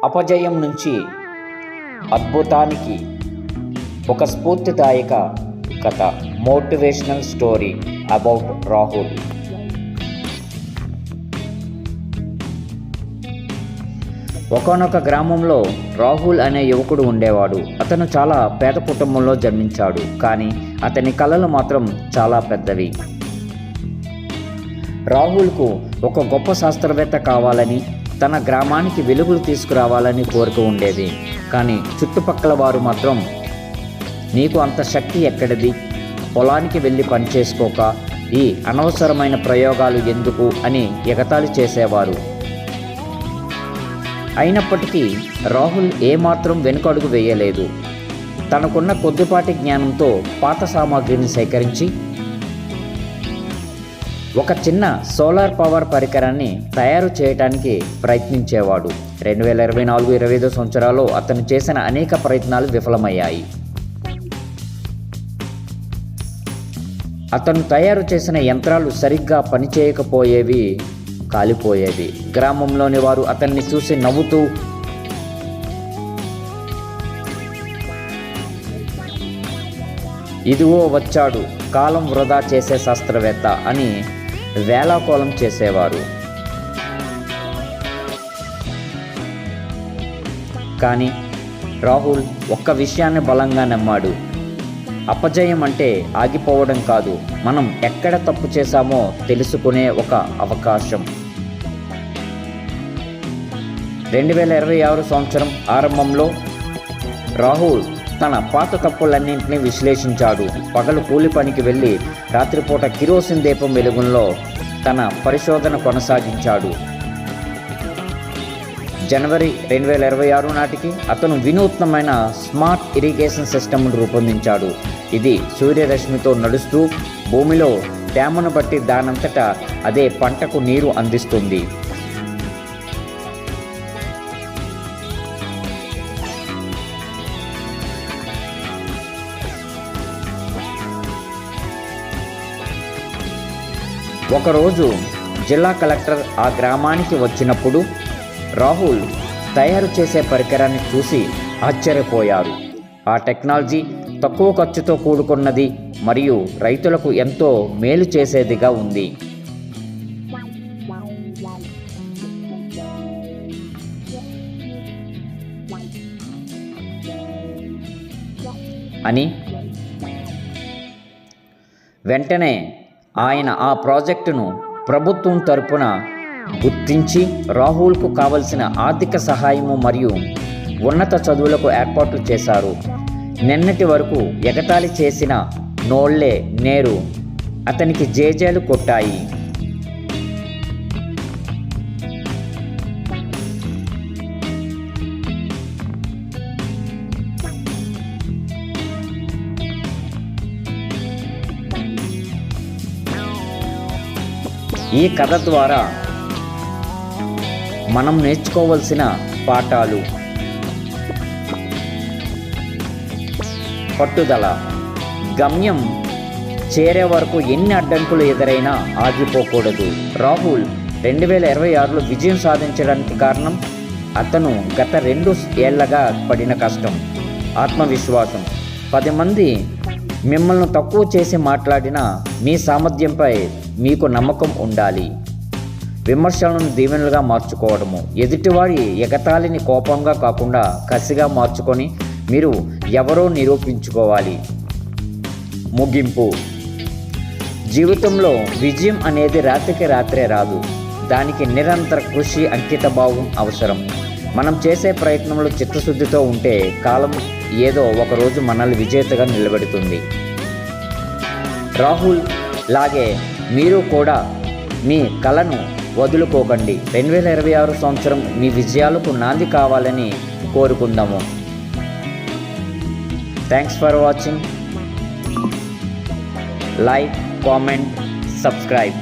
అపజయం నుంచి అద్భుతానికి ఒక స్ఫూర్తిదాయక కథ, మోటివేషనల్ స్టోరీ అబౌట్ రాహుల్. ఒకానొక గ్రామంలో రాహుల్ అనే యువకుడు ఉండేవాడు. అతను చాలా పేద కుటుంబంలో జన్మించాడు, కానీ అతని కలలు మాత్రం చాలా పెద్దవి. రాహుల్కు ఒక గొప్ప శాస్త్రవేత్త కావాలని, తన గ్రామానికి వెలుగులు తీసుకురావాలని కోరిక ఉండేది. కానీ చుట్టుపక్కల వారు మాత్రం, నీకు అంత శక్తి ఎక్కడిది, పొలానికి వెళ్ళి పనిచేసుకోక ఈ అనవసరమైన ప్రయోగాలు ఎందుకు అని ఎగతాళి చేసేవారు. అయినప్పటికీ రాహుల్ ఏమాత్రం వెనుకడుగు వేయలేదు. తనకున్న కొద్దిపాటి జ్ఞానంతో పాత సామాగ్రిని సేకరించి ఒక చిన్న సోలార్ పవర్ పరికరాన్ని తయారు చేయడానికి ప్రయత్నించేవాడు. 2024-25 సంవత్సరాల్లో అతను చేసిన అనేక ప్రయత్నాలు విఫలమయ్యాయి. అతను తయారు చేసిన యంత్రాలు సరిగ్గా పనిచేయకపోయేవి, కాలిపోయేవి. గ్రామంలోని వారు అతన్ని చూసి నవ్వుతూ, ఇదిగో వచ్చాడు కాలం వృధా చేసే శాస్త్రవేత్త అని వేళాకోళం చేసేవారు. కానీ రాహుల్ ఒక్క విషయాన్ని బలంగా నమ్మాడు. అపజయం అంటే ఆగిపోవడం కాదు, మనం ఎక్కడ తప్పు చేశామో తెలుసుకునే ఒక అవకాశం. 2026 సంవత్సరం ఆరంభంలో రాహుల్ తన పాత తప్పులన్నింటినీ విశ్లేషించాడు. పగలు కూలి పనికి వెళ్ళి రాత్రిపూట కిరోసిన్ దీపం వెలుగులో తన పరిశోధన కొనసాగించాడు. జనవరి 2026 నాటికి అతను వినూత్నమైన స్మార్ట్ ఇరిగేషన్ సిస్టమ్ను రూపొందించాడు. ఇది సూర్యరశ్మితో నడుస్తూ భూమిలో తేమను బట్టి దానంతటా అదే పంటకు నీరు అందిస్తుంది. ఒకరోజు జిల్లా కలెక్టర్ ఆ గ్రామానికి వచ్చినప్పుడు రాహుల్ తయారు చేసే పరికరాన్ని చూసి ఆశ్చర్యపోయారు. ఆ టెక్నాలజీ తక్కువ ఖర్చుతో కూడుకున్నది మరియు రైతులకు ఎంతో మేలు చేసేదిగా ఉంది అని వెంటనే ఆయన ఆ ప్రాజెక్టును ప్రభుత్వం తరపున గుర్తించి రాహుల్కు కావలసిన ఆర్థిక సహాయము మరియు ఉన్నత చదువులకు ఏర్పాట్లు చేశారు. నిన్నటి వరకు ఎగతాళి చేసిన నోళ్లే నేరు అతనికి జేజేలు కొట్టాయి. ఈ కథ ద్వారా మనం నేర్చుకోవలసిన పాఠాలు: పట్టుదల, గమ్యం చేరే వరకు ఎన్ని అడ్డంకులు ఎదురైనా ఆగిపోకూడదు. రాహుల్ 2026లో విజయం సాధించడానికి కారణం అతను గత 2 ఏళ్లగా పడిన కష్టం, ఆత్మవిశ్వాసం. 10 మంది మిమ్మల్ని తక్కువ చేసి మాట్లాడినా మీ సామర్థ్యంపై మీకు నమ్మకం ఉండాలి. విమర్శలను దీవెనలుగా మార్చుకోవడము, ఎదుటివారి ఎగతాళిని కోపంగా కాకుండా కసిగా మార్చుకొని మీరు ఎవరో నిరూపించుకోవాలి. ముగింపు: జీవితంలో విజయం అనేది రాత్రికి రాత్రే రాదు. దానికి నిరంతర కృషి, అంకితభావం అవసరం. మనం చేసే ప్రయత్నంలో చిత్తశుద్ధితో ఉంటే కాలం ఏదో ఒకరోజు మనల్ని విజేతగా నిలబెడుతుంది. రాహుల్ లాగే మీరు కూడా మీ కలను వదులుకోకండి. 2026 సంవత్సరం మీ విజయాలకు నాంది కావాలని కోరుకుందాము. Thanks for watching. Like, comment, subscribe.